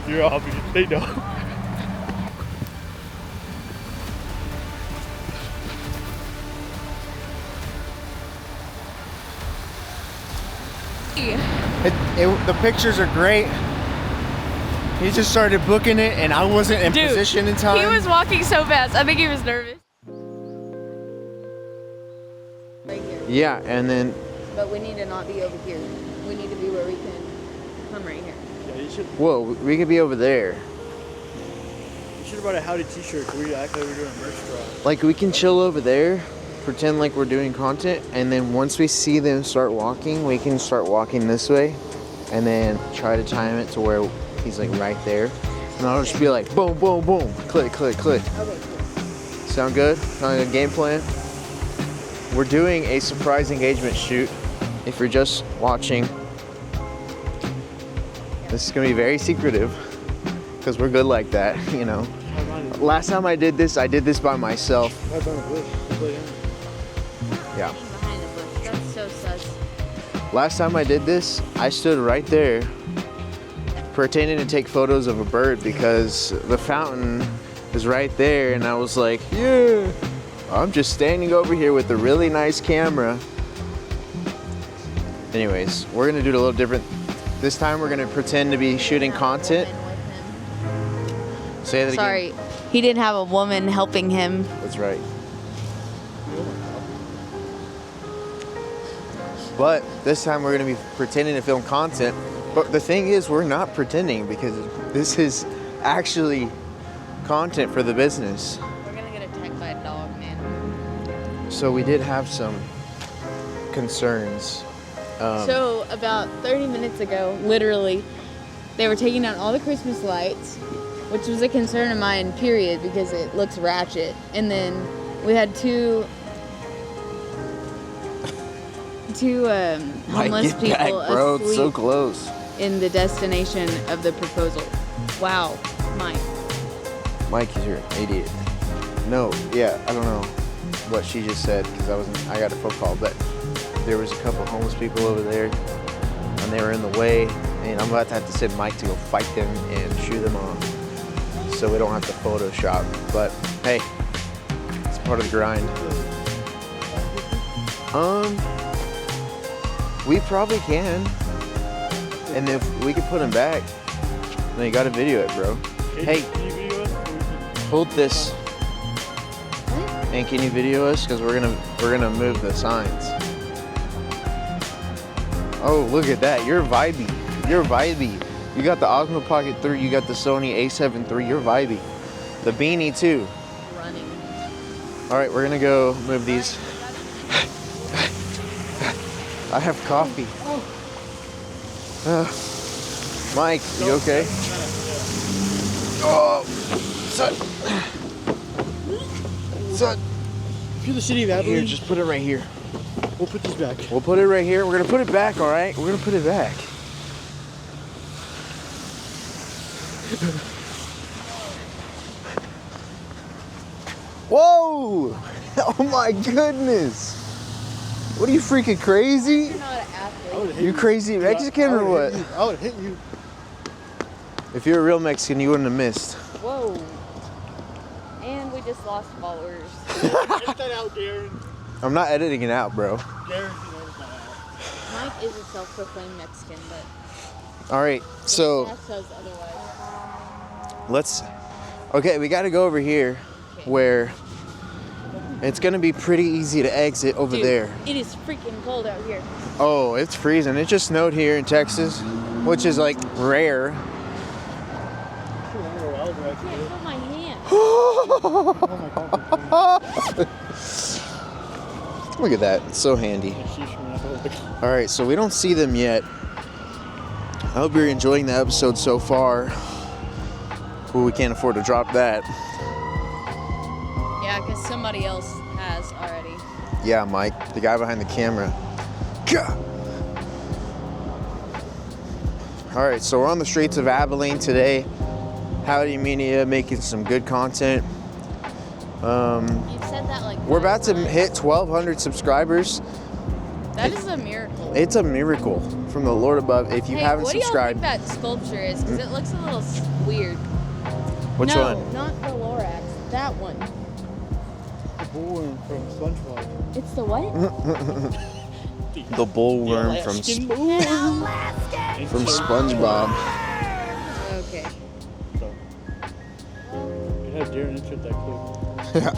You're obvious. They know. The pictures are great. He just started booking it, and I wasn't in position in time. He was walking so fast. I think he was nervous. Right here. Yeah, and then. But we need to not be over here. We need to be where we can come right here. Yeah, you should. Whoa, we could be over there. You should have brought a howdy t-shirt. We act like we're doing a merch drop. Like, we can chill over there, pretend like we're doing content, and then once we see them start walking, we can start walking this way, and then try to time it to where he's like right there. And I'll just be like, boom, boom, boom, click, click, click. Okay, cool. Sound good? Sound like a game plan? We're doing a surprise engagement shoot. If you're just watching, this is gonna be very secretive because we're good like that, you know. Last time I did this by myself. Yeah. Behind the bush. That's so sus. Last time I did this, I stood right there pretending to take photos of a bird because the fountain is right there, and I was like, yeah, I'm just standing over here with a really nice camera. Anyways, we're gonna do it a little different. This time we're gonna pretend to be shooting content. Say that again. Sorry, he didn't have a woman helping him. That's right. But this time we're gonna be pretending to film content. But the thing is, we're not pretending because this is actually content for the business. We're gonna get attacked by a dog, man. So we did have some concerns. So about 30 minutes ago, literally, they were taking down all the Christmas lights, which was a concern of mine, period, because it looks ratchet. And then we had two homeless Get people back, bro. asleep It's so close. in the destination of the proposal. Wow, Mike. Mike, you're an idiot. No, yeah, I don't know what she just said because I got a phone call, but there was a couple of homeless people over there and they were in the way, and I'm about to have to send Mike to go fight them and shoo them off so we don't have to Photoshop. But hey, it's part of the grind. We probably can, and if we could put him back, then you gotta video it, bro. Hey, hold this. And can you video us? Because we're gonna move the signs. Oh, look at that! You're vibey. You're vibey. You got the Osmo Pocket 3. You got the Sony A7iii. You're vibey. The beanie too. Running. All right, we're gonna go move these. I have coffee. Mike, you okay? Oh, son. If you're the city of Abilene, Here, just put it right here. we'll put this back. We'll put it right here. We're gonna put it back, all right? We're gonna put it back. Whoa! Oh my goodness! What are you freaking crazy? You're not an athlete. You crazy Mexican or what? I would hit you. If you're a real Mexican, you wouldn't have missed. Whoa. And we just lost followers. Get that out, Darren. I'm not editing it out, bro. Darren, you know it's not out. Mike is a self-proclaimed Mexican, but All right, so that says otherwise. let's. Okay, we got to go over here, where it's gonna be pretty easy to exit over Dude, there. it is freaking cold out here. Oh, it's freezing. It just snowed here in Texas, which is like rare. I can't feel my hand. Look at that, it's so handy. All right, so we don't see them yet. I hope you're enjoying the episode so far. Well, we can't afford to drop that. Yeah, because somebody else has already. Yeah, Mike, the guy behind the camera. Gah! All right, so we're on the streets of Abilene today. Howdy Media, making some good content. You've said that like. We're about to 5 times. hit 1,200 subscribers. That is a miracle. It's a miracle. from the Lord above. If you haven't what subscribed, do y'all think that sculpture is? Because it looks a little weird. which no, one? not the Lorax. That one. The bullworm from SpongeBob. It's the what? The bullworm from SpongeBob. Okay. So, you have Darren insert that clip.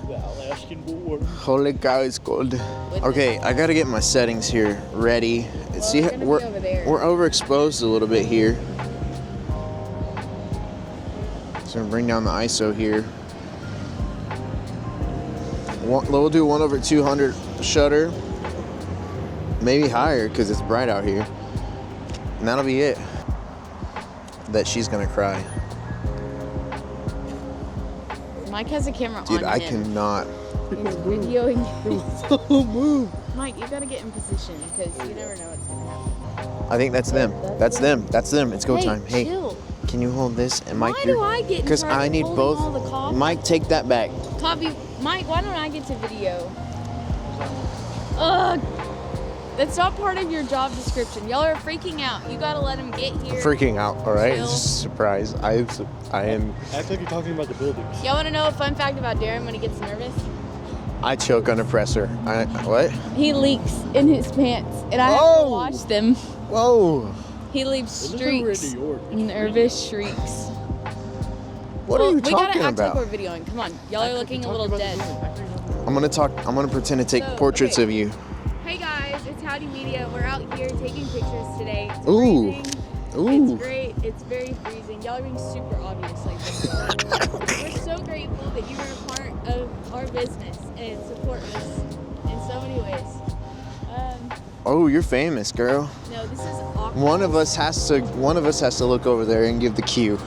The Alaskan bullworm. Holy cow, it's cold. Okay, I gotta get my settings here ready. See, we're gonna be over there. we're overexposed a little bit here. So I'm gonna bring down the ISO here. We'll do 1/200 shutter, maybe higher because it's bright out here, and that'll be it. That she's gonna cry. Mike has a camera Dude, on I him. cannot. He's videoing. Move. Mike, you gotta get in position because you never know what's gonna happen. I think that's them. That's them. That's them. It's go time. Hey, chill. can you hold this? And Mike, Why do I get in because charge I of need holding both. all the coffee? Mike, take that back. Coffee. Mike, why don't I get to video? Ugh. That's not part of your job description. Y'all are freaking out. You gotta let him get here. Freaking out. All right. Chill. It's just a surprise. I am. Act like you're talking about the buildings. Y'all wanna know a fun fact about Darren when he gets nervous? I choke under pressure. What? He leaks in his pants, and I have Oh! to wash them. Whoa. He leaves It looks like we're in streaks, New York. It's nervous shrieks. What are you we gotta talking act about? like we're videoing. Come on, y'all are looking a little dead. I'm gonna pretend to take So, portraits okay. of you. Hey guys, it's Howdy Media. We're out here taking pictures today. It's Ooh. freezing. Ooh. It's great. It's very freezing. Y'all are being super obvious like this. We're so grateful that you are a part of our business and support us in so many ways. Oh, you're famous, girl. No, this is awkward. One of us has to look over there and give the cue.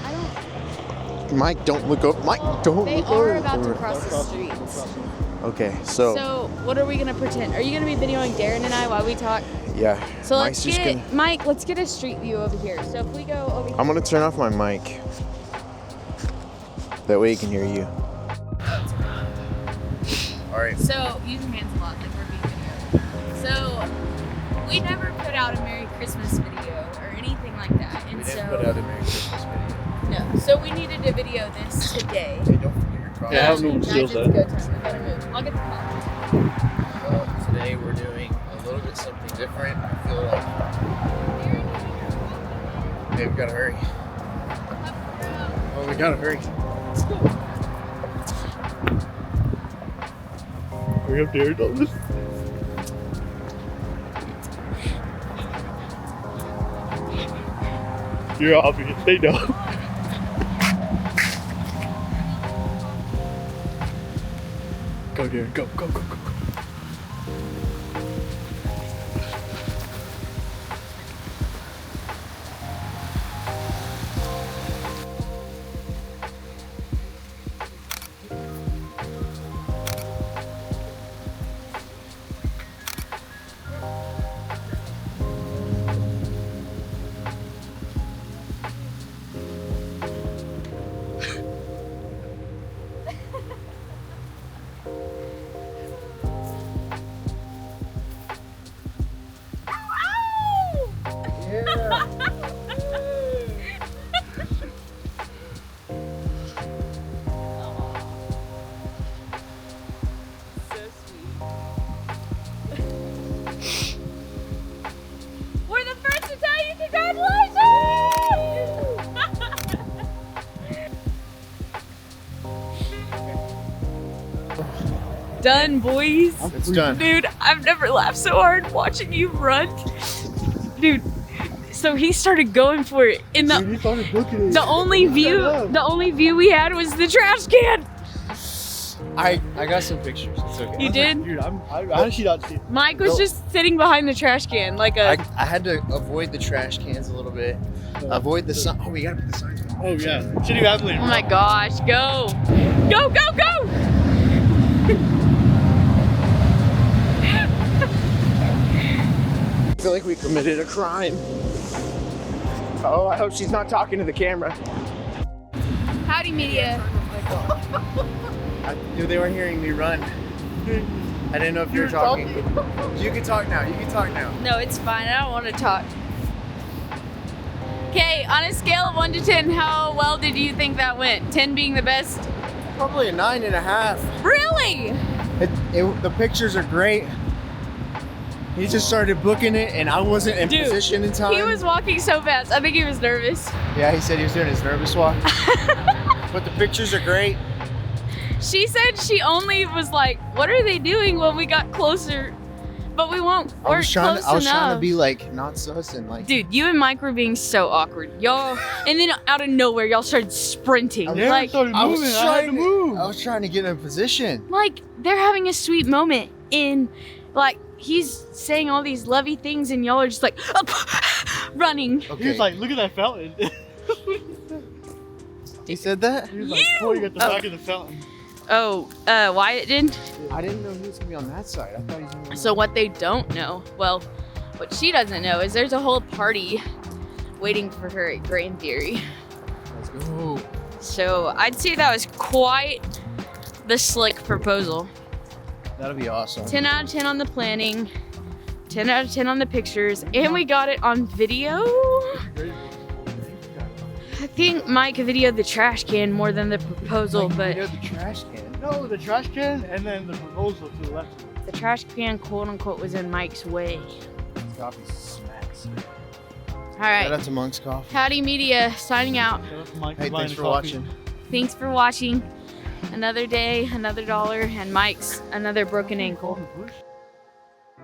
I don't. Mike, don't look over. Mike, don't They look are over. about to cross the streets. Okay, so So, what are we gonna pretend? Are you gonna be videoing Darren and I while we talk? yeah. So Mike's let's just get gonna. Mike. Let's get a street view over here. So if we go over here. I'm gonna turn off my mic. That way he can hear you. All right. So use your hands a lot, like we're being videoed. So we never put out a Merry Christmas video or anything like that, and so a Merry Christmas video. no. So we needed to video this today. Hey, don't forget your car. Yeah, I have no Guys, steals it's that. go time. We gotta move. I'll get the call. Well, today we're doing a little bit something different. I feel like. Hey, we gotta hurry. Oh, we gotta hurry. We have Darren on this. You're obvious. They know. Go, Darren. Go, go, go, go, go. We're the first to tell you congratulations! Done, boys. It's done. Dude, I've never laughed so hard watching you run. Dude, so he started going for it. In Dude, he started booking it. the only view we had was the trash can. I got some pictures. It's okay. You did? Dude, I actually not see. Mike was just sitting behind the trash can like a. I had to avoid the trash cans a little bit. Avoid the sign. Oh, we gotta put the signs on. Oh yeah, City of Abilene. Oh my gosh, go! Go, go, go! I feel like we committed a crime. Oh, I hope she's not talking to the camera. Howdy, media. I knew they were hearing me run. I didn't know if you were talking. You can talk now. You can talk now. No, it's fine. I don't want to talk. Okay, on a scale of 1 to 10, how well did you think that went? 10 being the best? Probably a 9.5. Really? The pictures are great. He just started booking it, and I wasn't in position in time. He was walking so fast. I think he was nervous. Yeah, he said he was doing his nervous walk. But the pictures are great. She said she only was like, what are they doing when we got closer? But we weren't close enough. I was trying to be like not sus and like. Dude, you and Mike were being so awkward. Y'all, and then out of nowhere, y'all started sprinting. I was trying to get in position. Like, they're having a sweet moment in, like, he's saying all these lovey things and y'all are just like, running. Okay. He was like, look at that fountain. He said that? He was like pointing at the back of the fountain. Oh, Wyatt did? I didn't know he was gonna be on that side. I thought he was gonna be So what they don't know, well, what she doesn't know is there's a whole party waiting for her at Grain Theory. Let's go. So I'd say that was quite the slick proposal. That'll be awesome. 10 out of 10 on the planning, 10 out of 10 on the pictures, and we got it on video. I think Mike videoed the trash can more than the proposal, but the trash can. No, the trash can and then the proposal to the left of it. the trash can, quote unquote, was in Mike's way. Coffee smacks. All Shout right, out to Monk's Coffee. Howdy Media signing out. Hey, thanks for watching. Thanks for watching. Another day, another dollar, and Mike's another broken ankle. Push.